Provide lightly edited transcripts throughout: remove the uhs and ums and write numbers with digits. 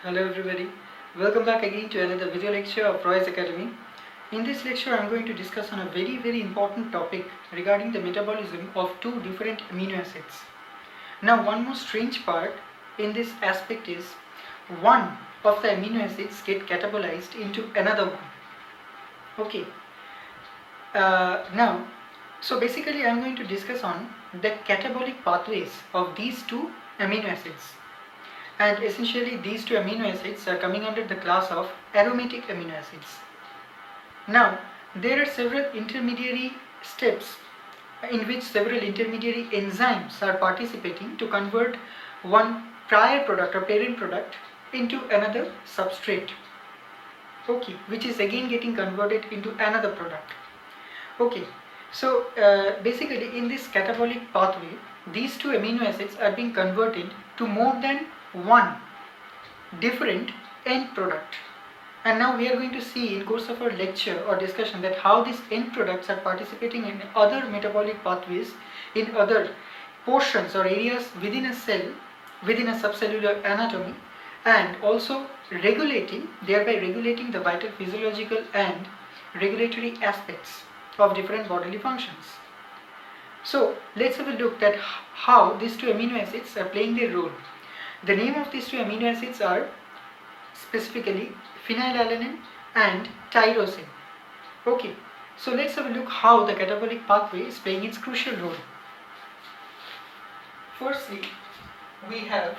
Hello everybody, welcome back again to another video lecture of Roy's Academy. In this lecture I am going to discuss on a very important topic regarding the metabolism of two different amino acids. Now one more strange part in this aspect is one of the amino acids get catabolized into another one. Okay, so basically I am going to discuss on the catabolic pathways of these two amino acids. And essentially these two amino acids are coming under the class of aromatic amino acids. Now there are several intermediary steps in which several intermediary enzymes are participating to convert one prior product or parent product into another substrate, okay, which is again getting converted into another product. Okay, so basically in this catabolic pathway these two amino acids are being converted to more than one different end product. And now we are going to see in course of our lecture or discussion that how these end products are participating in other metabolic pathways in other portions or areas within a cell, within a subcellular anatomy, and also thereby regulating the vital physiological and regulatory aspects of different bodily functions. So let's have a look at how these two amino acids are playing their role. The name of these two amino acids are specifically phenylalanine and tyrosine. Okay, so let's have a look how the catabolic pathway is playing its crucial role. Firstly, we have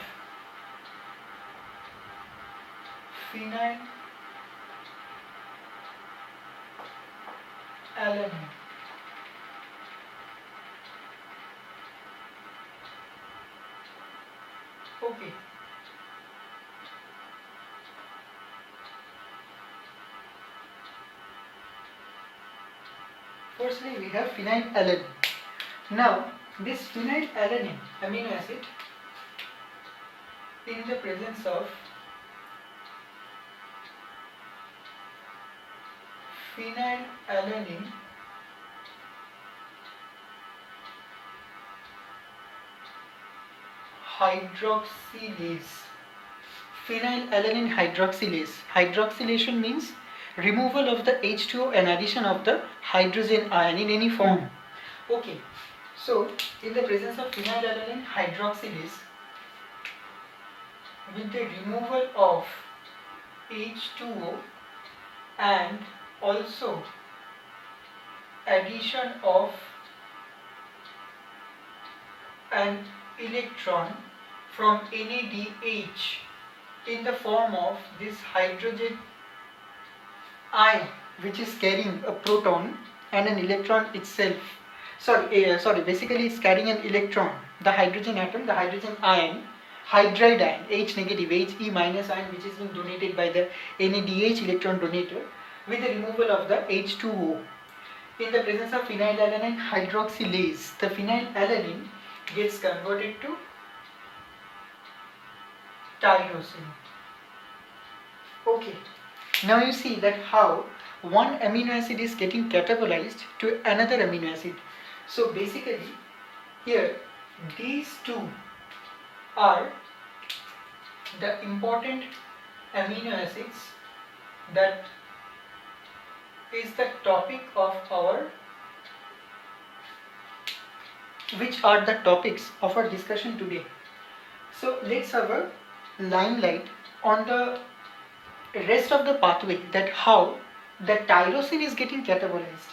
phenylalanine. Okay. Firstly, we have phenylalanine. Now, this phenylalanine amino acid, in the presence of phenylalanine hydroxylase. Phenylalanine hydroxylase. Hydroxylation means removal of the H2O and addition of the hydrogen ion in any form. Okay, so in the presence of phenylalanine hydroxylase, with the removal of H2O and also addition of an electron from NADH in the form of this hydrogen ion, which is carrying a proton and an electron itself. Basically it's carrying an electron, the hydrogen atom, the hydrogen ion, hydride ion, H negative, He minus ion, which is being donated by the NADH electron donator, with the removal of the H2O. In the presence of phenylalanine hydroxylase, the phenylalanine gets converted to tyrosine. Okay, now you see that how one amino acid is getting catabolized to another amino acid. So basically here these two are the important amino acids that is the topic of our discussion today. So let's have a limelight on the rest of the pathway, that how the tyrosine is getting catabolized.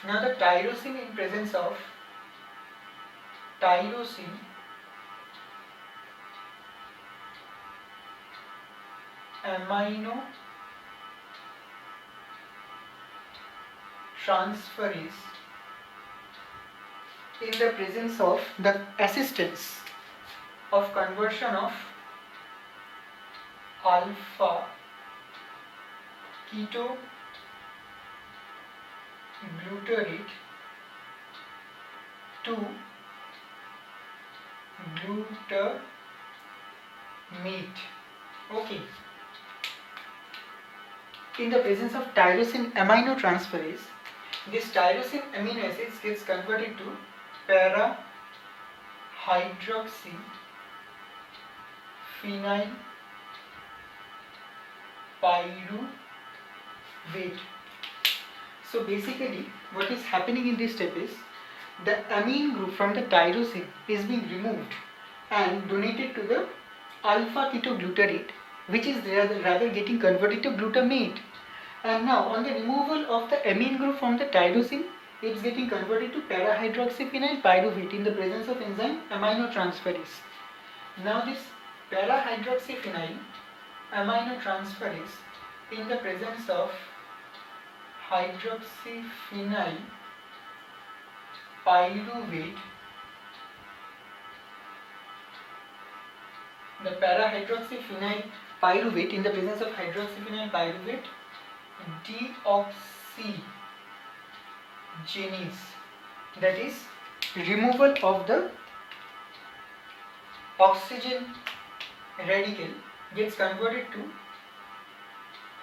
Now the tyrosine, in presence of tyrosine amino transferase, in the presence of the assistance of conversion of alpha ketoglutarate to glutamate. Okay. In the presence of tyrosine aminotransferase, this tyrosine amino acids gets converted to para hydroxy phenyl pyruvate. So basically what is happening in this step is the amine group from the tyrosine is being removed and donated to the alpha ketoglutarate, which is rather getting converted to glutamate. And now on the removal of the amine group from the tyrosine, it is getting converted to para-hydroxyphenyl pyruvate in the presence of enzyme aminotransferase. Now this para-hydroxyphenyl aminotransferase in the presence of hydroxyphenyl pyruvate, the para-hydroxyphenyl pyruvate in the presence of hydroxyphenyl pyruvate deoxygenase, that is removal of the oxygen radical, gets converted to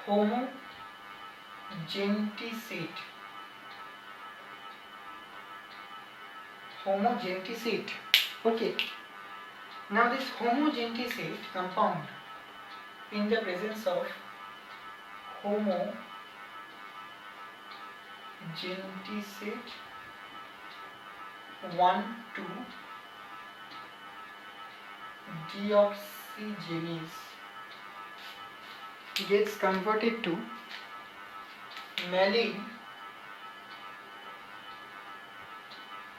homogentisate. Okay. Now this homogentisate compound in the presence of homogentisate 1,2-deoxygenase gets converted to mallyl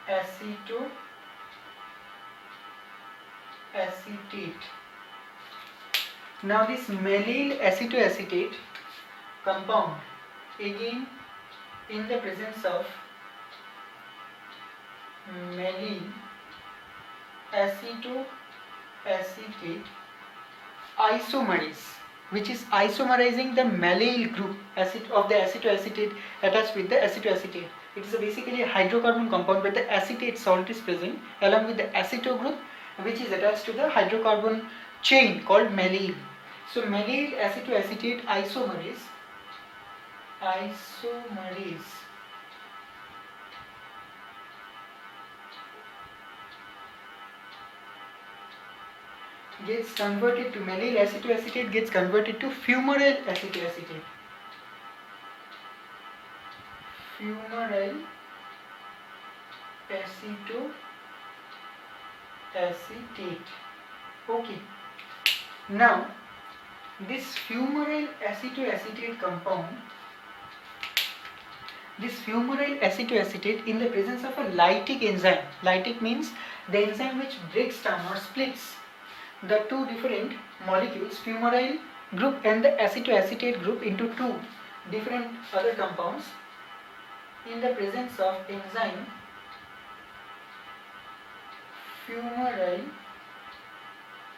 acetoacetate. Now this mallyl acetoacetate compound, again in the presence of mallyl acetoacetate isomerase, which is isomerizing the mallyl group of the acetoacetate attached with the acetoacetate. It is basically a hydrocarbon compound where the acetate salt is present along with the aceto group, which is attached to the hydrocarbon chain called mallyl. So mallyl acetoacetate isomerase gets converted to mallyl acetoacetate gets converted to fumarate acetoacetate. Fumarate acetoacetate. Okay. Now this fumarate acetoacetate compound, this fumarate acetoacetate in the presence of a lytic enzyme. Lytic means the enzyme which breaks down or splits the two different molecules, fumarate group and the acetoacetate group, into two different other compounds. In the presence of enzyme fumarate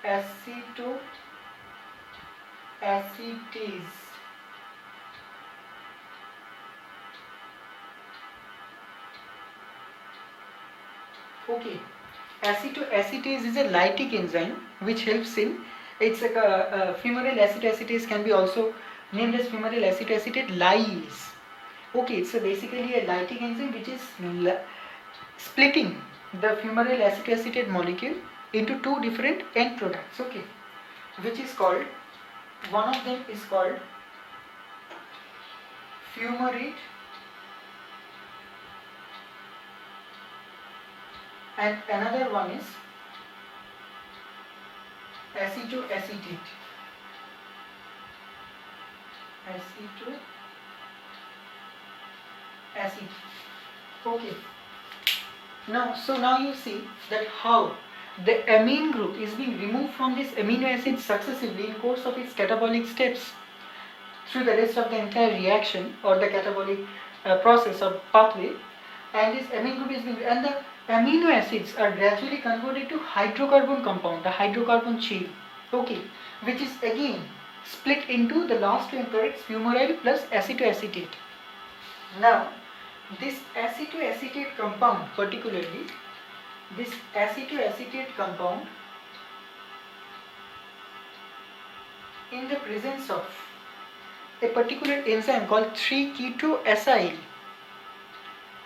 acetoacetate Okay, acetoacetate is a lytic enzyme which helps in, it's like a fumarate acetoacetate can be also named as fumarate acetoacetate lyase. Okay, it's basically a lytic enzyme which is splitting the fumarate acetoacetate molecule into two different end products. Okay, which is called, one of them is called fumarate and another one is acetoacetate. Okay. Now you see that how the amine group is being removed from this amino acid successively in course of its catabolic steps through the rest of the entire reaction or the catabolic process or pathway, and this amine group is being, and the amino acids are gradually converted to hydrocarbon compound, the hydrocarbon chain, okay, which is again split into the last two products, fumarate plus acetoacetate. Now this acetoacetate compound, particularly this acetoacetate compound in the presence of a particular enzyme called 3-ketoacyl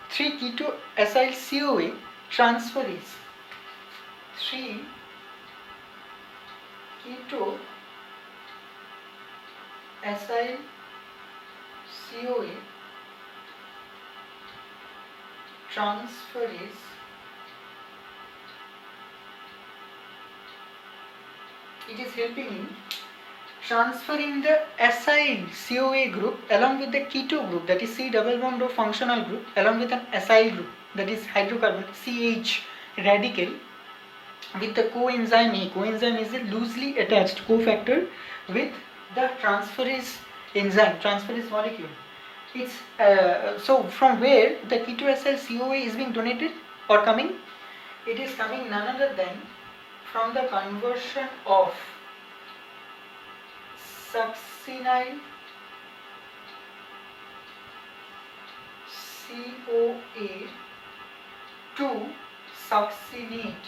CoA transferase, 3-ketoacyl acyl CoA transferase it is helping in transferring the acyl CoA group along with the keto group, that is C double bond O functional group, along with an acyl group, that is hydrocarbon CH radical, with the coenzyme A. Coenzyme is a loosely attached cofactor with the transferase enzyme, transferase molecule. It's so from where the ketoacyl CoA is being donated or coming? It is coming none other than from the conversion of succinyl CoA to succinate.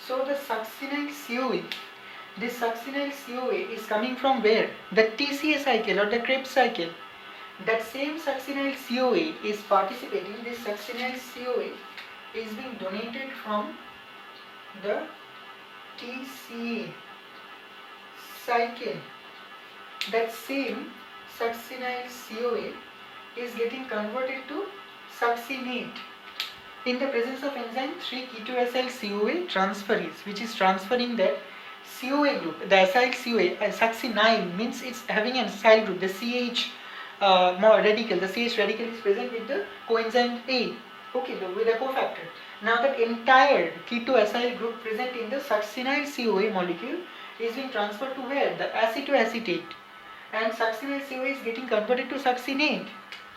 So the succinyl CoA, this succinyl CoA is coming from where? The TCA cycle or the Krebs cycle. That same succinyl CoA is participating, this succinyl CoA is being donated from the TCA cycle. That same succinyl CoA is getting converted to succinate in the presence of enzyme 3-ketoacyl CoA transferase, which is transferring that CoA group, the acyl CoA, succinyl means it's having an acyl group, the CH radical, the CH radical is present with the coenzyme A, okay, with a cofactor. Now that entire ketoacyl group present in the succinyl CoA molecule is being transferred to where? The acetoacetate, and succinyl CoA is getting converted to succinate,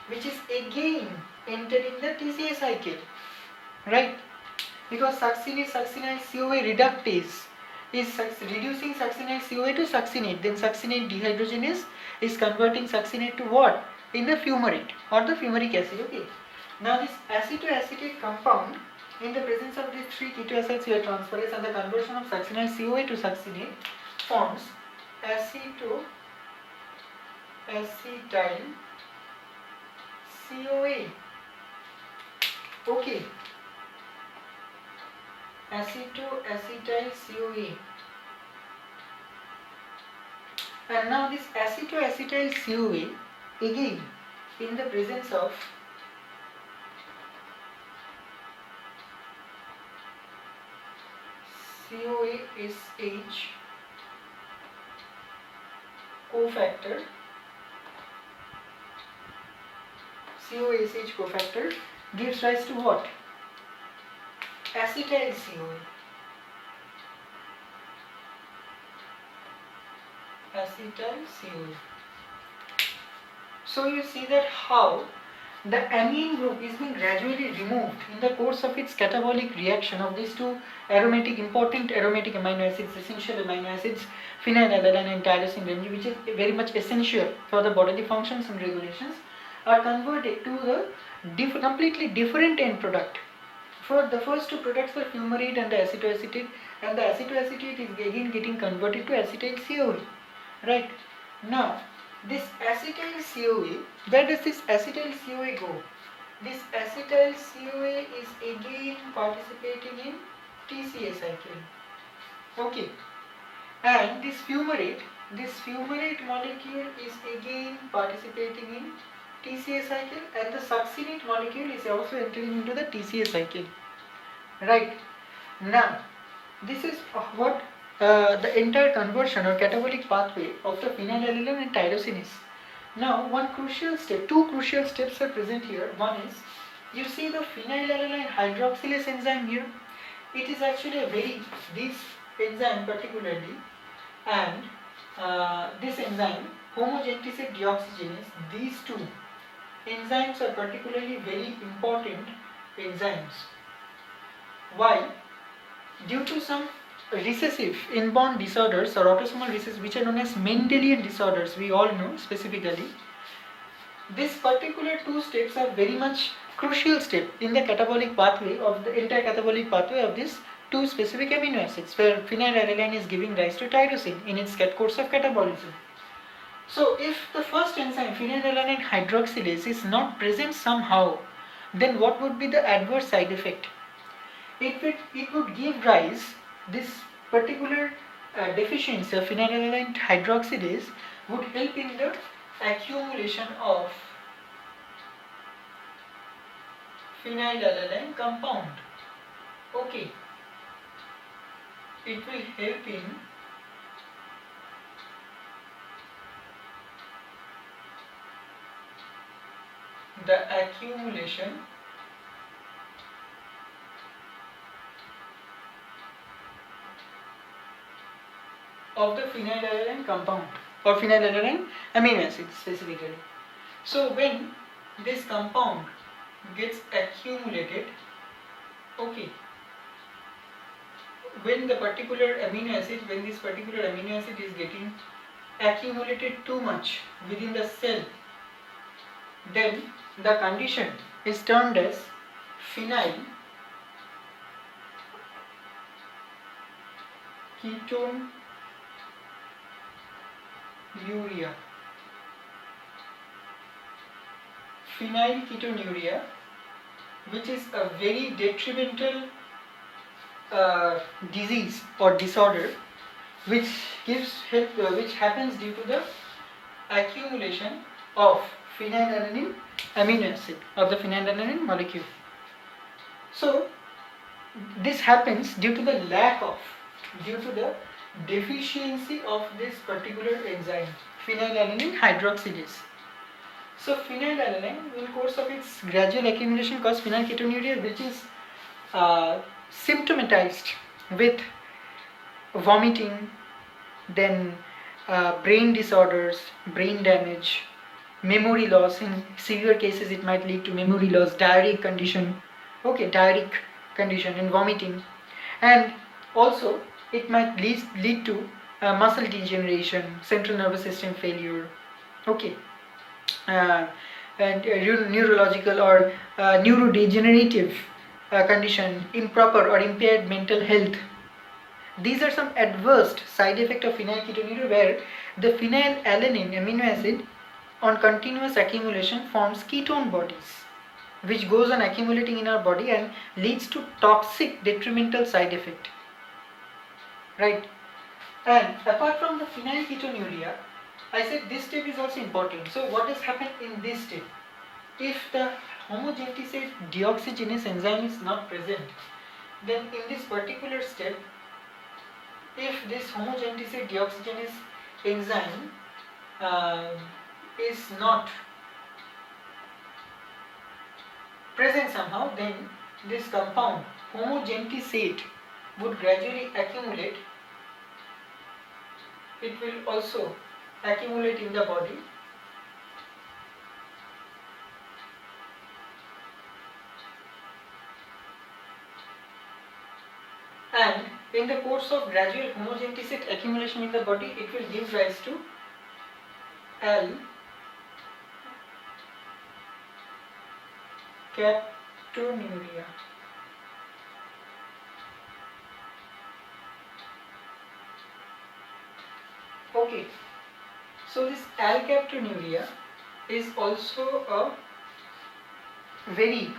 which is again entering the TCA cycle, right? Because succinate succinyl CoA reductase is reducing succinyl CoA to succinate, then succinate dehydrogenase is converting succinate to what? In the fumarate or the fumaric acid, okay. Now this acetoacetate compound in the presence of these 3-ketoacyl CoA transferase and the conversion of succinyl CoA to succinate forms acetoacetyl CoA, okay, acetoacetyl CoA. And now this acetoacetyl CoA again in the presence of CoASH cofactor, CoASH cofactor gives rise to what? Acetyl CoA. Acetyl CoA. So you see that how the amine group is being gradually removed in the course of its catabolic reaction of these two important aromatic amino acids, essential amino acids, phenylalanine and tyrosine, which is very much essential for the bodily functions and regulations, are converted to the completely different end product. For the first two products were fumarate and the acetoacetate, and the acetoacetate is again getting converted to acetyl CoA, right? Now this acetyl CoA, where does this acetyl CoA go? This acetyl CoA is again participating in TCA cycle, okay, and this fumarate molecule is again participating in TCA cycle, and the succinate molecule is also entering into the TCA cycle, right? Now this is what the entire conversion or catabolic pathway of the phenylalanine and tyrosine is. Now one crucial step, two crucial steps are present here. One is, you see the phenylalanine hydroxylase enzyme here. It is actually this enzyme particularly, and this enzyme homogentisate deoxygenase, these two enzymes are particularly very important enzymes. Why? Due to some recessive inborn disorders or autosomal recessive, which are known as Mendelian disorders, we all know specifically, this particular two steps are very much crucial step in the catabolic pathway of the entire catabolic pathway of these two specific amino acids, where phenylalanine is giving rise to tyrosine in its course of catabolism. So if the first enzyme phenylalanine hydroxylase is not present somehow, then what would be the adverse side effect? It would give rise this particular deficiency of phenylalanine hydroxylase would help in the accumulation of phenylalanine compound. Okay, it will help in the accumulation of the phenylalanine compound or phenylalanine amino acid specifically. So when this compound gets accumulated, okay, when this particular amino acid is getting accumulated too much within the cell, then the condition is termed as phenyl ketonuria. Phenylketonuria, which is a very detrimental disease or disorder, which happens due to the accumulation of phenylalanine amino acid of the phenylalanine molecule. So this happens due to the deficiency of this particular enzyme, phenylalanine hydroxylase. So phenylalanine, in course of its gradual accumulation, cause phenylketonuria, which is symptomatized with vomiting, then brain disorders, brain damage, memory loss. In severe cases it might lead to memory loss, diarrheic condition, and vomiting, and also it might lead to muscle degeneration, central nervous system failure, okay, and neurological or neurodegenerative condition, improper or impaired mental health. These are some adverse side effects of phenylketonuria, where the phenylalanine amino acid on continuous accumulation forms ketone bodies, which goes on accumulating in our body and leads to toxic detrimental side effect, right? And apart from the phenylketonuria, I said this step is also important. So what has happened in this step? If the homogentisate deoxygenase enzyme is not present, then in this particular step, if this homogentisate deoxygenase enzyme is not present somehow, then this compound homogentisate would gradually accumulate. It will also accumulate in the body, and in the course of gradual homogentisate accumulation in the body, it will give rise to alkaptonuria. Okay, so this alkaptonuria is also a very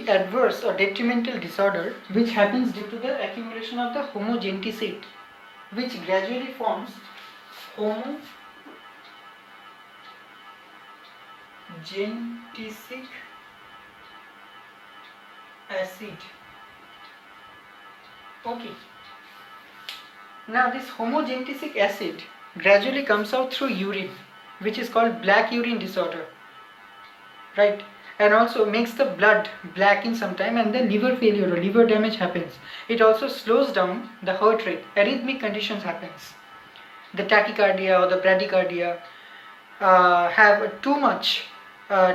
adverse or detrimental disorder, which happens due to the accumulation of the homogentisate, which gradually forms homogentisic acid. Okay. Now this homogentisic acid gradually comes out through urine, which is called black urine disorder, right? And also makes the blood black in some time, and then liver failure or liver damage happens. It also slows down the heart rate. Arrhythmic conditions happens. The tachycardia or the bradycardia have too much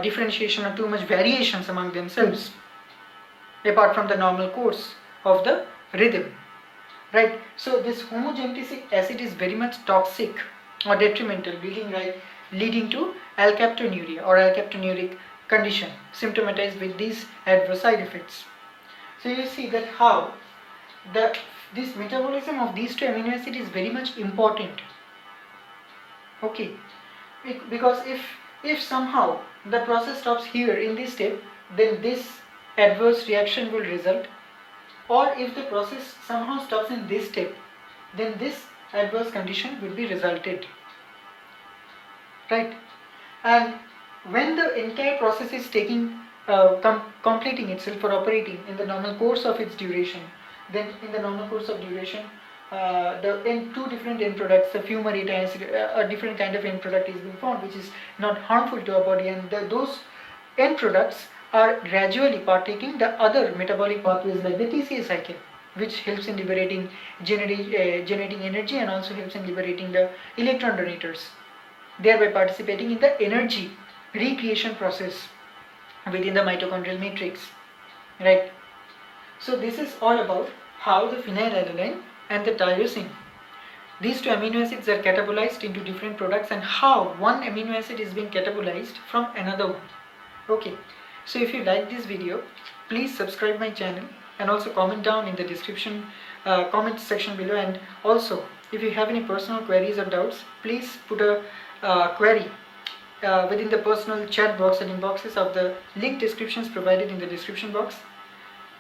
differentiation or too much variations among themselves, apart from the normal course of the rhythm, right? So this homogentisic acid is very much toxic or detrimental, leading to alkaptonuria or alkaptonuric condition, symptomatized with these adverse side effects. So you see that how this metabolism of these two amino acids is very much important. Okay, because if somehow the process stops here in this step, then this adverse reaction will result, or if the process somehow stops in this step, then this adverse condition will be resulted, right? And when the entire process is completing itself or operating in the normal course of its duration, then in the normal course of duration, two different end products, the fumarate acid, a different kind of end product is being formed, which is not harmful to our body, and those end products are gradually partaking the other metabolic pathways like the TCA cycle, which helps in liberating generating energy and also helps in liberating the electron donators, thereby participating in the energy recreation process within the mitochondrial matrix, right? So this is all about how the phenylalanine and the tyrosine, these two amino acids are catabolized into different products, and how one amino acid is being catabolized from another one. Okay, so if you like this video, please subscribe my channel and also comment down in the description comment section below, and also if you have any personal queries or doubts, please put a query within the personal chat box and inboxes of the link descriptions provided in the description box.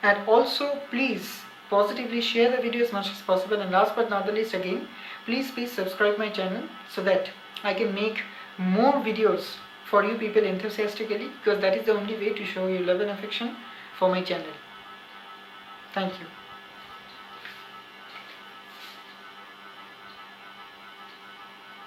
And also please positively share the video as much as possible, and last but not the least, again, please subscribe my channel so that I can make more videos for you people enthusiastically, because that is the only way to show you love and affection for my channel. Thank you.